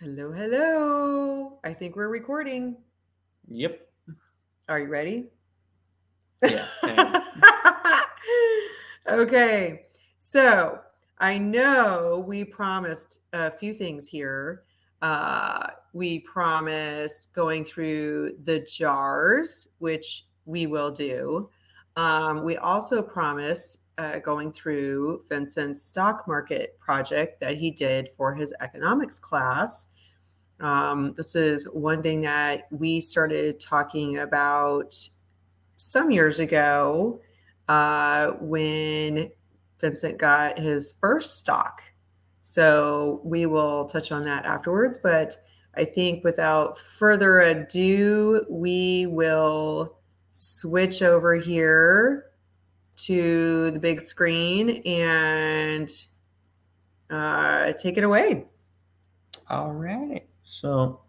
Hello, hello. I think we're recording. Yep. Are you ready? Yeah. Okay. So I know we promised a few things here. We promised going through the jars, which we will do. We also promised going through Vincent's stock market project that he did for his economics class. This is one thing that we started talking about some years ago when Vincent got his first stock. So we will touch on that afterwards. But I think without further ado, we will switch over here to the big screen and take it away. All right. So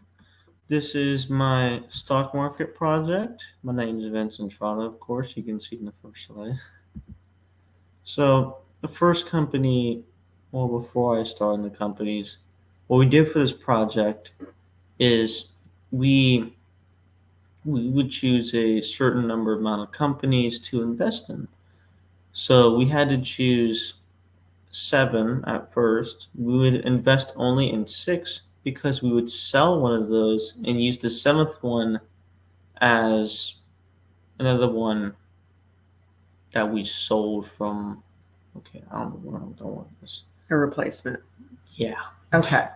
this is my stock market project. My name is Vincent, of course. You can see in the first slide. So the first company, well, before I start in the companies, what we did for this project is we would choose a certain number amount of companies to invest in. So we had to choose 7 at first. We would invest only in 6 because we would sell one of those and use the 7th one as another one that we sold from. Okay, I don't know where I'm going with this. A replacement. Yeah. Okay.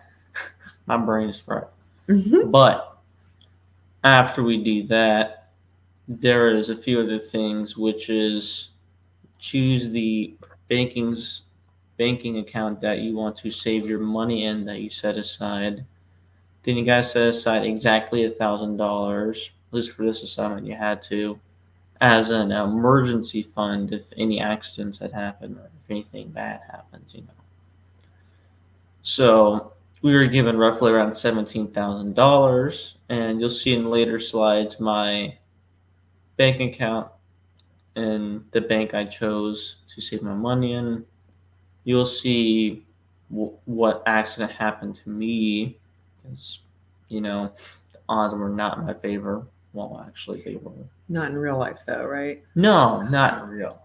My brain is fried. Mm-hmm. But after we do that, there is a few other things, which is choose the banking account that you want to save your money in that you set aside. Then you guys set aside exactly $1,000, at least for this assignment you had to, as an emergency fund if any accidents had happened or if anything bad happens. So we were given roughly around $17,000, and you'll see in later slides my bank account and the bank I chose to save my money in. You'll see what accident happened to me, because the odds were not in my favor. Well, actually, they were. Not in real life, though, right? No, not in real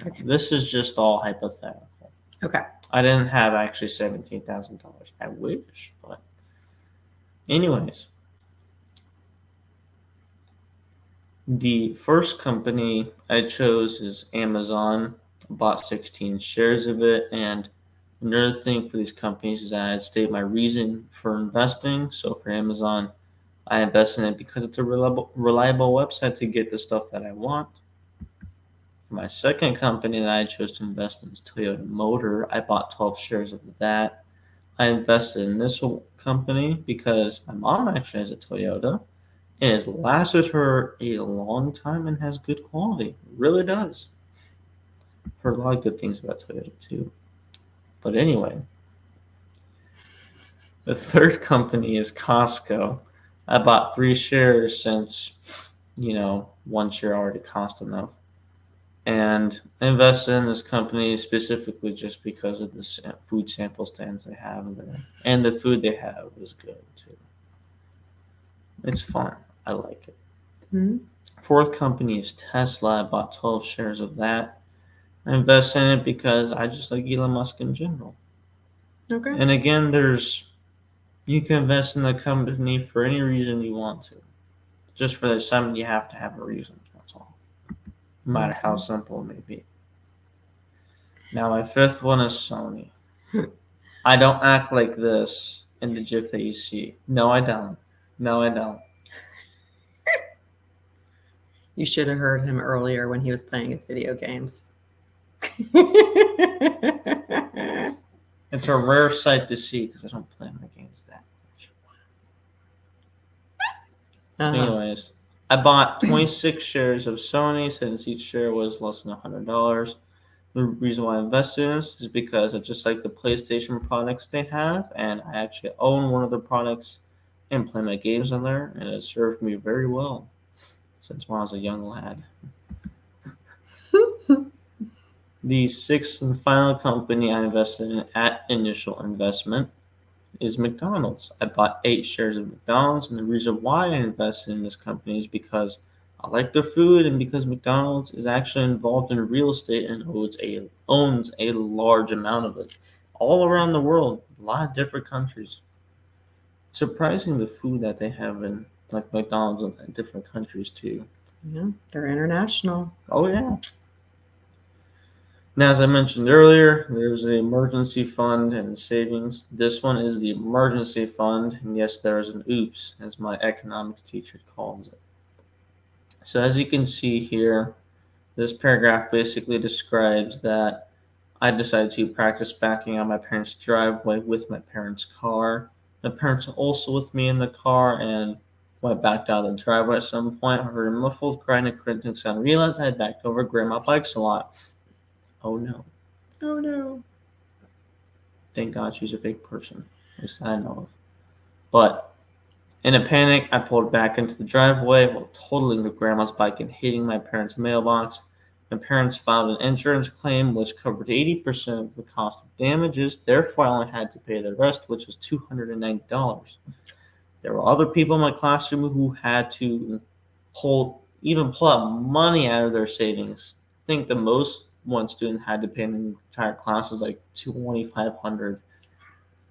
life. Okay. This is just all hypothetical. Okay. I didn't have actually $17,000. I wish, but anyways, the first company I chose is Amazon. I bought 16 shares of it, and another thing for these companies is that I state my reason for investing. So for Amazon, I invest in it because it's a reliable website to get the stuff that I want. For my second company that I chose to invest in is Toyota Motor. I bought 12 shares of that. I invested in this company because my mom actually has a Toyota and it's lasted her a long time and has good quality. It really does. Heard a lot of good things about Toyota too. But anyway, the third company is Costco. I bought 3 shares since, one share already cost enough. And I invested in this company specifically just because of the food sample stands they have there. And the food they have is good too. It's fun. I like it. Mm-hmm. Fourth company is Tesla. I bought 12 shares of that. I invest in it because I just like Elon Musk in general. Okay. And again, you can invest in the company for any reason you want to. Just for the assignment, you have to have a reason. That's all. No matter how simple it may be. Now, my fifth one is Sony. I don't act like this in the GIF that you see. No, I don't. No, I don't. You should have heard him earlier when he was playing his video games. It's a rare sight to see because I don't play my games that much. Anyways, I bought 26 shares of Sony since each share was less than $100. The reason why I invested in this is because I just like the PlayStation products they have, and I actually own one of the products and play my games on there, and it served me very well since when I was a young lad. The sixth and final company I invested in at initial investment is McDonald's. I bought 8 shares of McDonald's, and the reason why I invested in this company is because I like their food and because McDonald's is actually involved in real estate and owns a large amount of it all around the world, a lot of different countries. It's surprising the food that they have in like McDonald's in different countries too. Yeah, they're international. Oh yeah. Now, as I mentioned earlier, there's an emergency fund and savings. This one is the emergency fund, and yes, there is an oops, as my economics teacher calls it. So as you can see here, this paragraph basically describes that I decided to practice backing out my parents' driveway with my parents' car. My parents are also with me in the car, and when I backed out of the driveway at some point, I heard a muffled crying and crinkling sound and realized I had backed over grandma bikes a lot. Oh no. Oh no. Thank God she's a fake person. At least I know of. But in a panic, I pulled back into the driveway while totaling the grandma's bike and hitting my parents' mailbox. My parents filed an insurance claim which covered 80% of the cost of damages. Therefore, I only had to pay the rest, which was $290. There were other people in my classroom who had to pull out money out of their savings. I think the most one student had to pay in the entire class was like $2,500.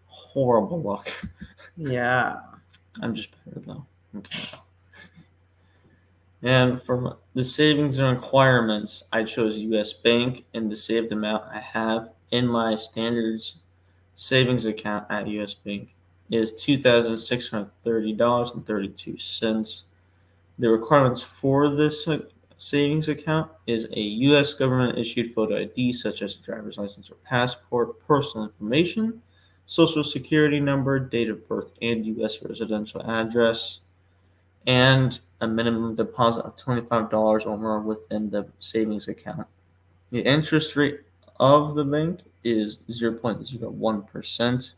Horrible luck. Yeah. I'm just better though. Okay. And for the savings and requirements, I chose U.S. Bank, and the saved amount I have in my standards savings account at U.S. Bank is $2,630.32. The requirements for this savings account is a U.S. government issued photo ID such as a driver's license or passport, personal information, social security number, date of birth, and U.S. residential address, and a minimum deposit of $25 or more within the savings account. The interest rate of the bank is 0.01%.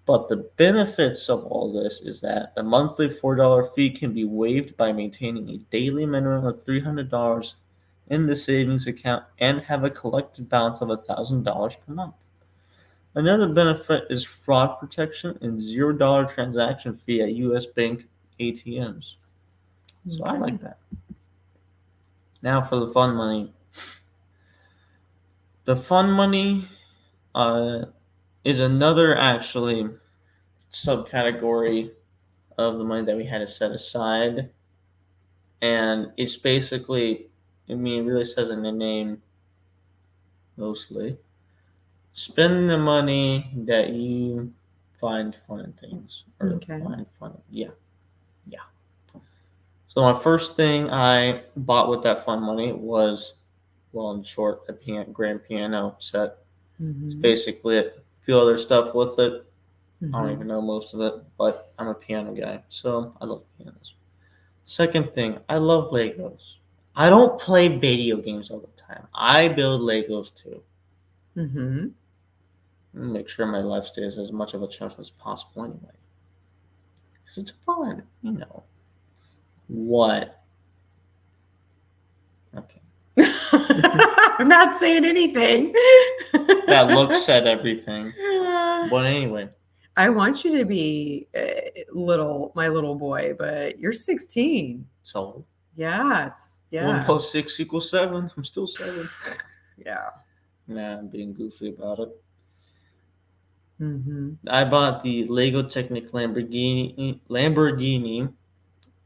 But the benefits of all this is that the monthly $4 fee can be waived by maintaining a daily minimum of $300 in the savings account and have a collected balance of $1,000 per month. Another benefit is fraud protection and $0 transaction fee at U.S. Bank ATMs. So I like that. Now for the fun money. The fun money is another actually subcategory of the money that we had to set aside, and it's basically, it really says in the name mostly, spend the money that you find fun in things, or find fun. Yeah. So my first thing I bought with that fun money was, well, in short, a grand piano set. It's basically it. A few other stuff with it. I don't even know most of it, but I'm a piano guy, so I love pianos. Second thing, I love Legos. I don't play video games all the time. I build Legos too. Make sure my life stays as much of a chunk as possible anyway. Because it's fun, you know. What? Okay. I'm not saying anything. That look said everything. But anyway. I want you to be my little boy, but you're 16. So? Yeah. 1 + 6 = 7. I'm still 7. Yeah. Nah, I'm being goofy about it. I bought the Lego Technic Lamborghini.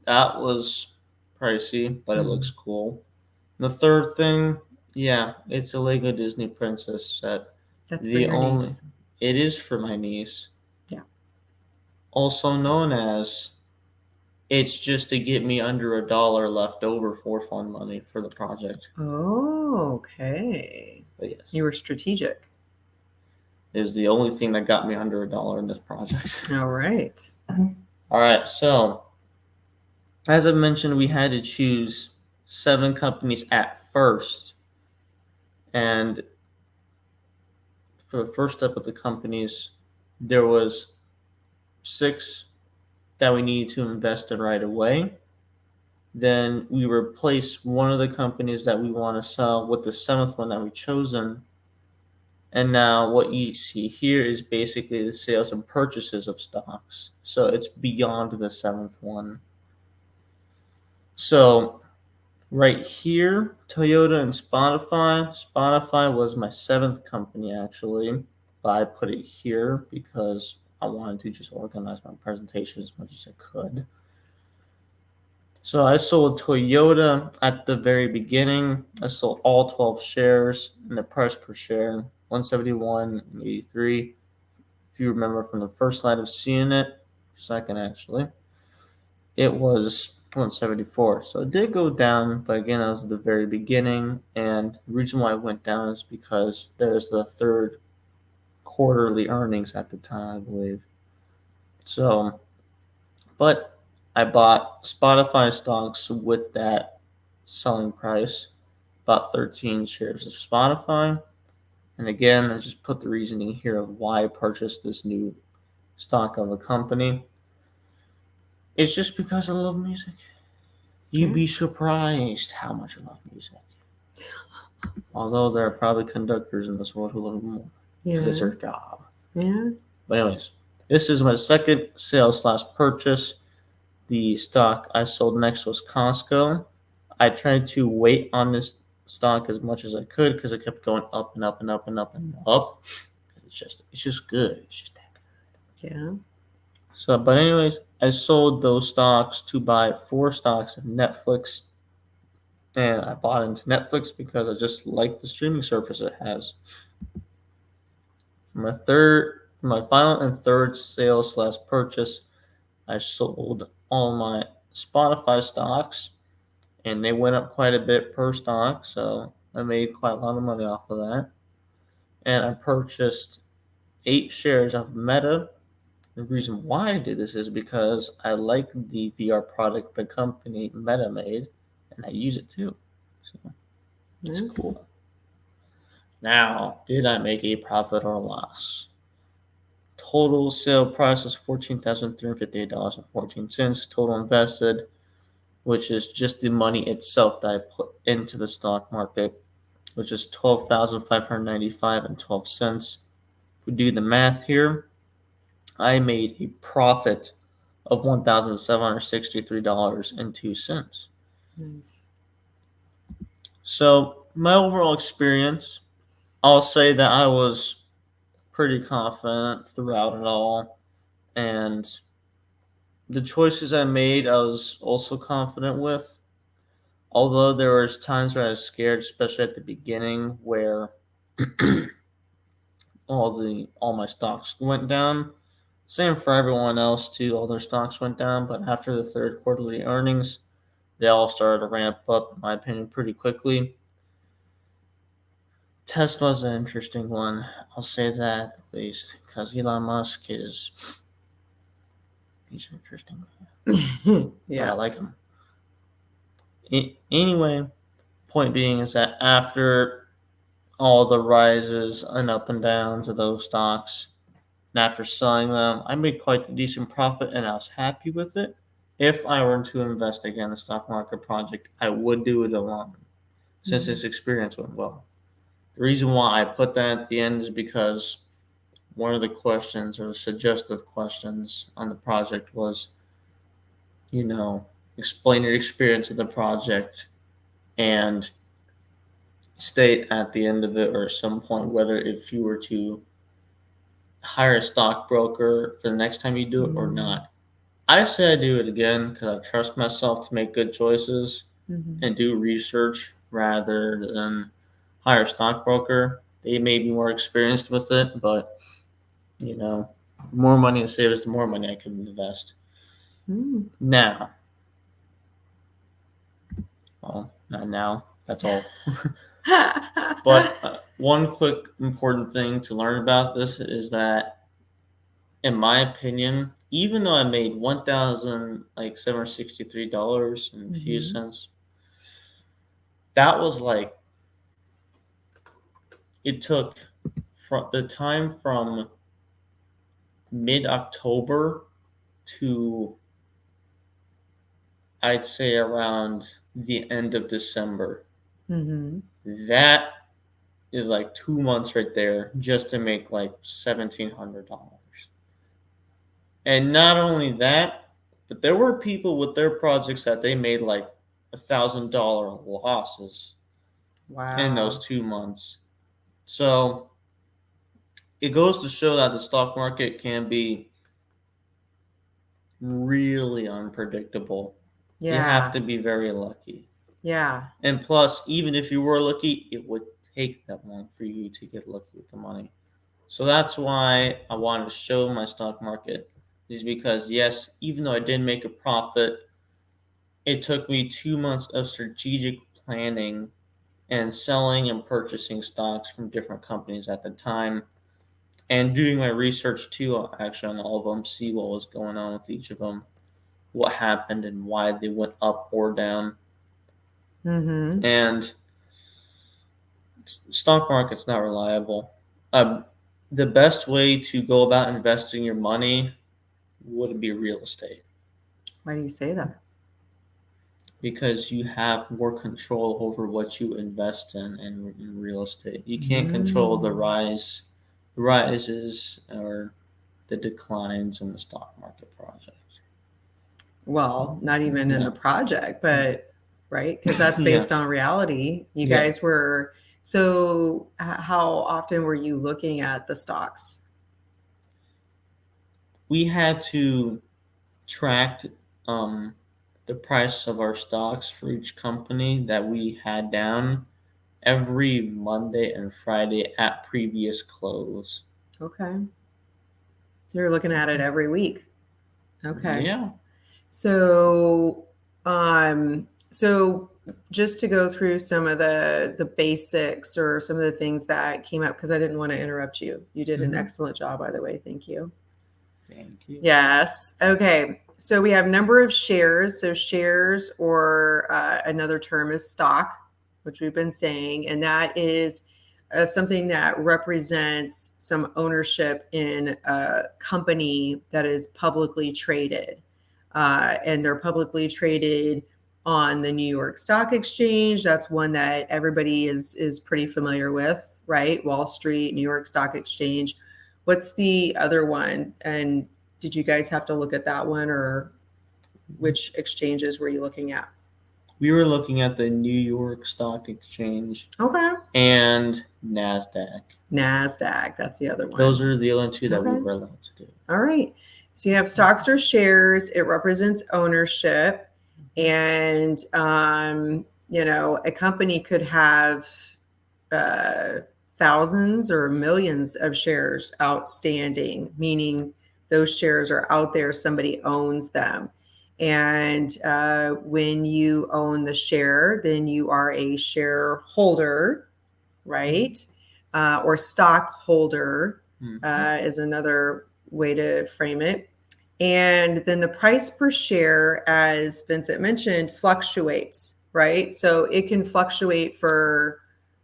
That was pricey, but it looks cool. And the third thing, yeah, it's a Lego Disney Princess set. That's for your niece. It is for my niece. Yeah. Also known as, it's just to get me under $1 left over for fun money for the project. Oh, okay. But yes. You were strategic. It was the only thing that got me under $1 in this project. All right. All right, so as I mentioned, we had to choose 7 companies at first. And for the first step of the companies, there was 6 that we needed to invest in right away. Then we replaced one of the companies that we want to sell with the 7th one that we chosen. And now what you see here is basically the sales and purchases of stocks. So it's beyond the 7th one. So right here, Toyota and Spotify. Spotify was my 7th company actually, but I put it here because I wanted to just organize my presentation as much as I could. So I sold Toyota at the very beginning. I sold all 12 shares, and the price per share 171.83. If you remember from the first slide of seeing it, second actually, it was 174. So it did go down, but again, that was at the very beginning. And the reason why it went down is because there's the third quarterly earnings at the time, I believe. So, but I bought Spotify stocks with that selling price, about 13 shares of Spotify. And again, I just put the reasoning here of why I purchased this new stock of a company. It's just because I love music. You'd be surprised how much I love music. Although there are probably conductors in this world who love it more because it's their job. Yeah. But anyways, this is my second sale/purchase. The stock I sold next was Costco. I tried to wait on this stock as much as I could because it kept going up and up and up and up and up. It's just good. It's just that good. Yeah. So, but anyways, I sold those stocks to buy 4 stocks of Netflix. And I bought into Netflix because I just like the streaming service it has. For my final and third sale/purchase, I sold all my Spotify stocks, and they went up quite a bit per stock, so I made quite a lot of money off of that. And I purchased 8 shares of Meta. The reason why I did this is because I like the VR product the company Meta made, and I use it too. So it's cool. Now, did I make a profit or a loss? Total sale price is $14,358.14. Total invested, which is just the money itself that I put into the stock market, which is $12,595.12. If we do the math here, I made a profit of $1,763.02. Nice. So my overall experience, I'll say that I was pretty confident throughout it all, and the choices I made I was also confident with. Although there was times where I was scared, especially at the beginning where all my stocks went down. Same for everyone else too, all their stocks went down, but after the third quarterly earnings, they all started to ramp up, in my opinion, pretty quickly. Tesla's an interesting one. I'll say that at least, because Elon Musk he's an interesting guy. Yeah. But I like him. Anyway, point being is that after all the rises and up and downs of those stocks, and after selling them, I made quite a decent profit and I was happy with it. If I were to invest again in a stock market project, I would do it alone since this experience went well. The reason why I put that at the end is because one of the questions or the suggestive questions on the project was, explain your experience of the project and state at the end of it or at some point whether if you were to hire a stockbroker for the next time you do it or not. I say I do it again because I trust myself to make good choices and do research rather than hire a stockbroker. They may be more experienced with it, but the more money I save is the more money I can invest. Now, well, not now. That's all. But one quick important thing to learn about this is that, in my opinion, even though I made $1,763 and a few cents, that was it took from the time from mid-October to I'd say around the end of December. That is like 2 months right there just to make like $1,700. And not only that, but there were people with their projects that they made like $1,000 losses in Wow. those 2 months. So it goes to show that the stock market can be really unpredictable. You have to be very lucky. Yeah. And plus, even if you were lucky, it would take that long for you to get lucky with the money. So that's why I wanted to show my stock market, is because yes, even though I didn't make a profit, it took me 2 months of strategic planning and selling and purchasing stocks from different companies at the time, and doing my research too, actually, on all of them, see what was going on with each of them, what happened, and why they went up or down. Mm-hmm. And stock market's not reliable. The best way to go about investing your money would be real estate, Why do you say that? because you have more control over what you invest in real estate. You can't control the rises or the declines in the stock market project. Well, not even in the project, but right, because that's Yeah. based on reality. You Yeah. guys were so. How often were you looking at the stocks? We had to track the price of our stocks for each company that we had down every Monday and Friday at previous close. Okay, so you're looking at it every week. Okay. Yeah. So, so just to go through some of the basics or some of the things that came up, because I didn't want to interrupt you. You did an excellent job, by the way. Thank you. Thank you. Yes. Okay. So we have number of shares. So shares, or another term is stock, which we've been saying, and that is something that represents some ownership in a company that is publicly traded. And they're publicly traded on the New York Stock Exchange. That's one that everybody is pretty familiar with, right? Wall Street, New York Stock Exchange. What's the other one? And did you guys have to look at that one, or which exchanges were you looking at? We were looking at the New York Stock Exchange. Okay. And NASDAQ. NASDAQ, that's the other one. Those are the only two that we were allowed to do. All right. So you have stocks or shares. It represents ownership. And, a company could have thousands or millions of shares outstanding, meaning those shares are out there, somebody owns them. And when you own the share, then you are a shareholder, right? Or stockholder is another way to frame it. And then the price per share, as Vincent mentioned, fluctuates, right? So it can fluctuate for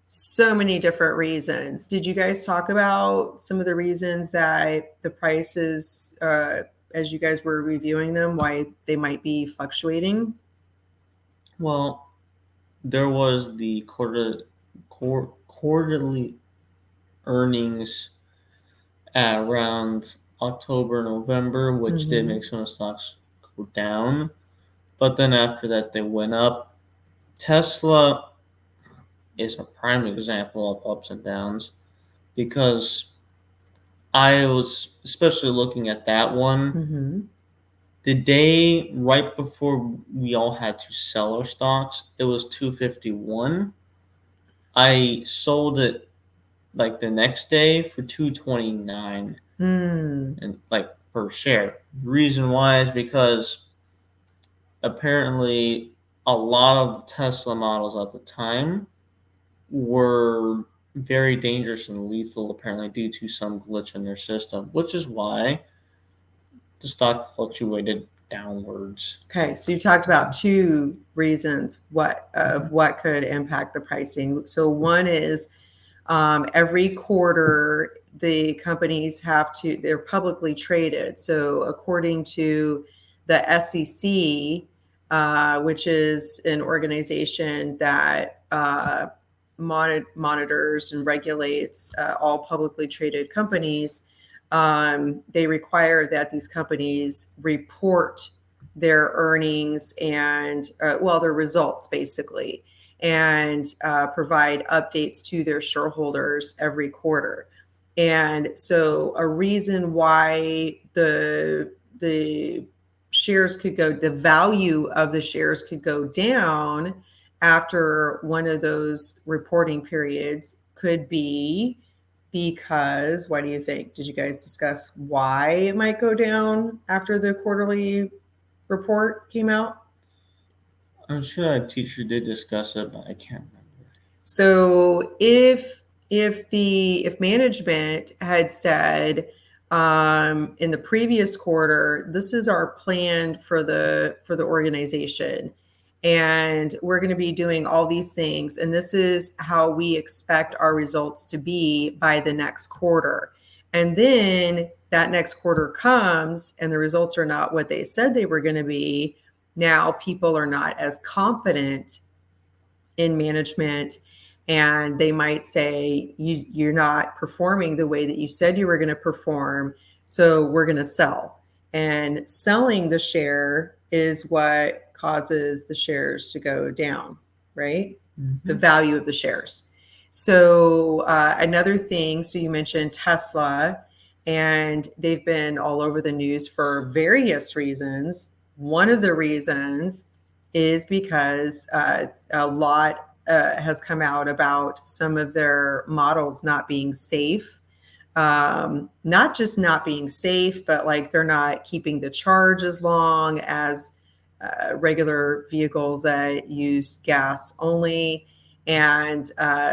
so many different reasons. Did you guys talk about some of the reasons that the prices, as you guys were reviewing them, why they might be fluctuating? Well, there was the quarterly earnings at around October, November, which did make some of the stocks go down. But then after that, they went up. Tesla is a prime example of ups and downs, because I was especially looking at that one. The day right before we all had to sell our stocks, it was $251. I sold it like the next day for $229 and like per share. The reason why is because apparently a lot of the Tesla models at the time were very dangerous and lethal, apparently due to some glitch in their system, which is why the stock fluctuated downwards. Okay, so you talked about two reasons what could impact the pricing. So one is every quarter the companies they're publicly traded. So according to the SEC, which is an organization that monitors and regulates all publicly traded companies, they require that these companies report their earnings and, their results basically, and provide updates to their shareholders every quarter. And so a reason why the shares could go, the value of the shares could go down after one of those reporting periods could be because, why do you think? Did you guys discuss why it might go down after the quarterly report came out? I'm sure our teacher did discuss it, but I can't remember. So if management had said in the previous quarter, this is our plan for the organization, and we're going to be doing all these things, and this is how we expect our results to be by the next quarter. And then that next quarter comes and the results are not what they said they were going to be. Now people are not as confident in management, and they might say, you're not performing the way that you said you were going to perform, so we're going to sell. And selling the share is what causes the shares to go down, right? Mm-hmm. The value of the shares. So another thing, so you mentioned Tesla, and they've been all over the news for various reasons. One of the reasons is because a lot has come out about some of their models not being safe. Not just not being safe, but like they're not keeping the charge as long as regular vehicles that use gas only. And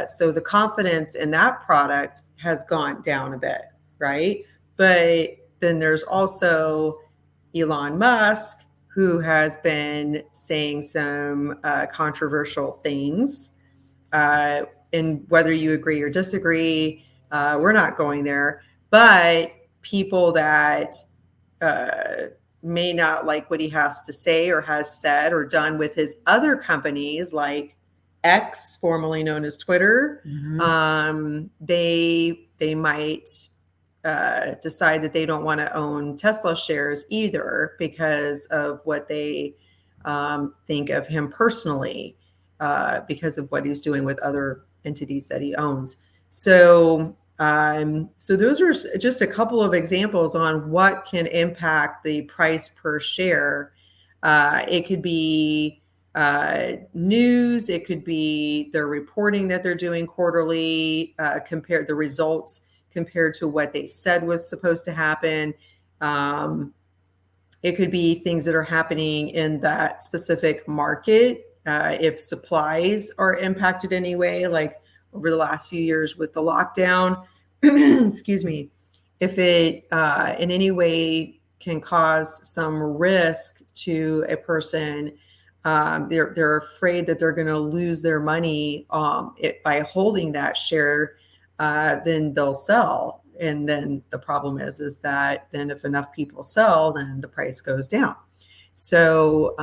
so the confidence in that product has gone down a bit, right? But then there's also Elon Musk, who has been saying some controversial things. And whether you agree or disagree, we're not going there. But people that may not like what he has to say or has said or done with his other companies, like X, formerly known as Twitter, mm-hmm. They might decide that they don't want to own Tesla shares either because of what they think of him personally, because of what he's doing with other entities that he owns. So those are just a couple of examples on what can impact the price per share. It could be news, it could be their reporting that they're doing quarterly, compare the results compared to what they said was supposed to happen. It could be things that are happening in that specific market. If supplies are impacted anyway, like over the last few years with the lockdown, excuse me, if it in any way can cause some risk to a person, they're afraid that they're going to lose their money by holding that share, then they'll sell. And then the problem is that then if enough people sell, then the price goes down. So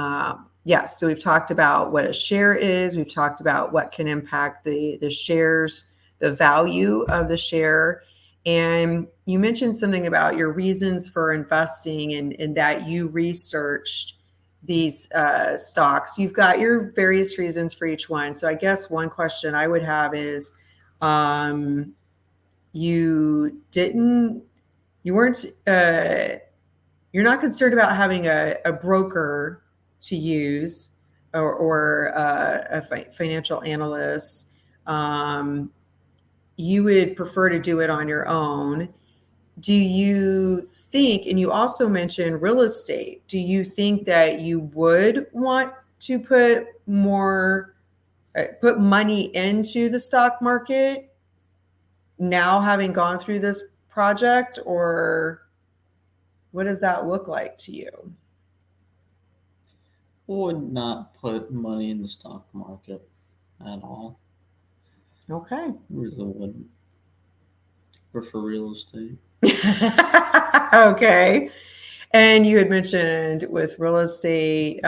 yes, so we've talked about what a share is. We've talked about what can impact the shares, the value of the share. And you mentioned something about your reasons for investing and that you researched these stocks. You've got your various reasons for each one. So I guess one question I would have is, you're not concerned about having a broker to use or a financial analyst. You would prefer to do it on your own. Do you think, and you also mentioned real estate, do you think that you would want to put money into the stock market now, having gone through this project, or what does that look like to you? I would not put money in the stock market at all. Okay. I really wouldn't. Prefer real estate. Okay. And you had mentioned with real estate,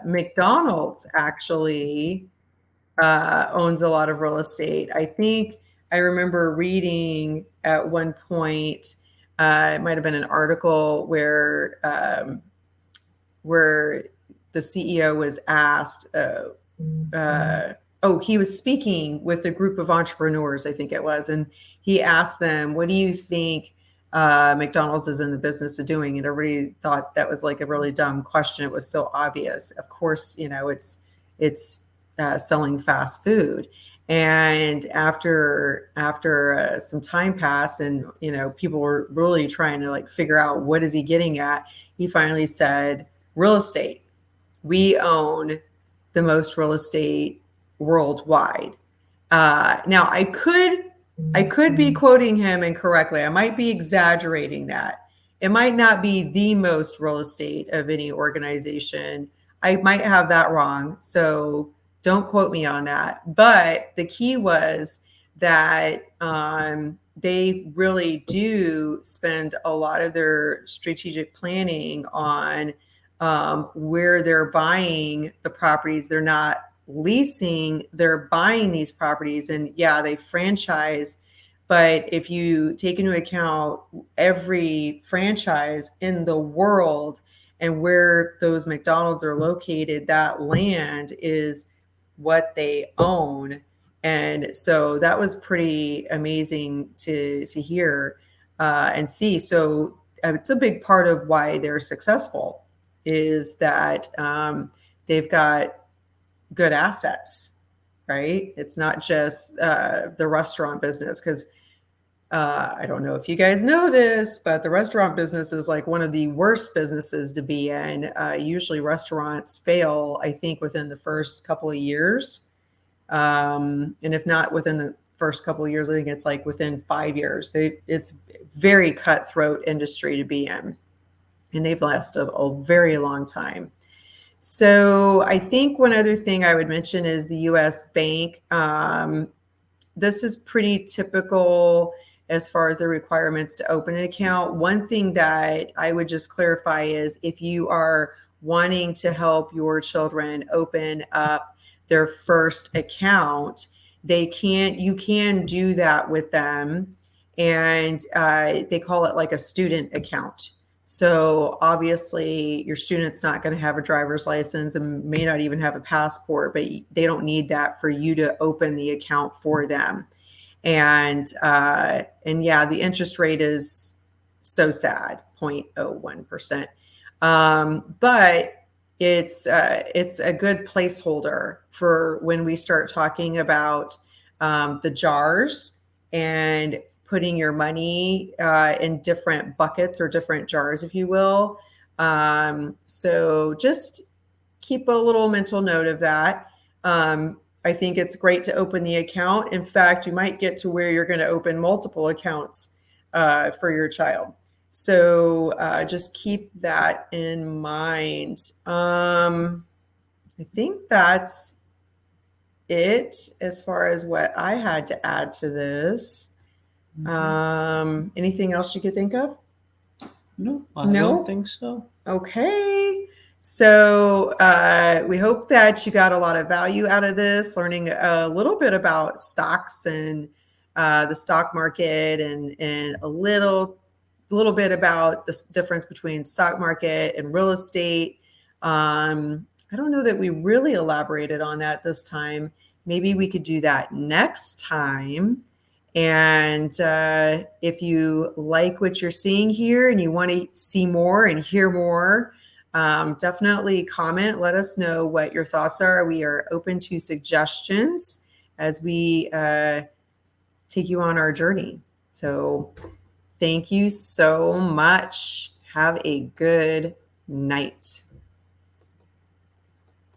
McDonald's actually owns a lot of real estate. I think I remember reading at one point, it might have been an article where the CEO was asked, he was speaking with a group of entrepreneurs, I think it was, and he asked them, "What do you think McDonald's is in the business of doing?" And everybody thought that was like a really dumb question. It was so obvious. Of course, it's selling fast food. And after some time passed, and people were really trying to like figure out what is he getting at, he finally said, "Real estate. We own the most real estate worldwide." Now I could be quoting him incorrectly. I might be exaggerating that. It might not be the most real estate of any organization. I might have that wrong. So don't quote me on that. But the key was that they really do spend a lot of their strategic planning on where they're buying the properties. They're not leasing, they're buying these properties, and yeah, they franchise. But if you take into account every franchise in the world and where those McDonald's are located, that land is what they own. And so that was pretty amazing to hear and see. So it's a big part of why they're successful, is that they've got good assets, right? It's not just the restaurant business, because I don't know if you guys know this, but the restaurant business is like one of the worst businesses to be in. Usually restaurants fail, I think, within the first couple of years. And if not within the first couple of years, I think it's like within 5 years. It's very cutthroat industry to be in. And they've lasted a very long time. So I think one other thing I would mention is the U.S. Bank. This is pretty typical as far as the requirements to open an account. One thing that I would just clarify is if you are wanting to help your children open up their first account, you can do that with them. And they call it like a student account. So obviously your student's not going to have a driver's license and may not even have a passport, but they don't need that for you to open the account for them. And yeah, the interest rate is so sad, 0.01%. But it's a good placeholder for when we start talking about the jars and putting your money in different buckets or different jars, if you will. So just keep a little mental note of that. I think it's great to open the account. In fact, you might get to where you're going to open multiple accounts for your child. So just keep that in mind. I think that's it as far as what I had to add to this. Anything else you could think of? No, I don't think so. Okay. So we hope that you got a lot of value out of this, learning a little bit about stocks and the stock market, and a little bit about the difference between stock market and real estate. I don't know that we really elaborated on that this time. Maybe we could do that next time. And if you like what you're seeing here and you want to see more and hear more, definitely comment. Let us know what your thoughts are. We are open to suggestions as we take you on our journey. So thank you so much. Have a good night.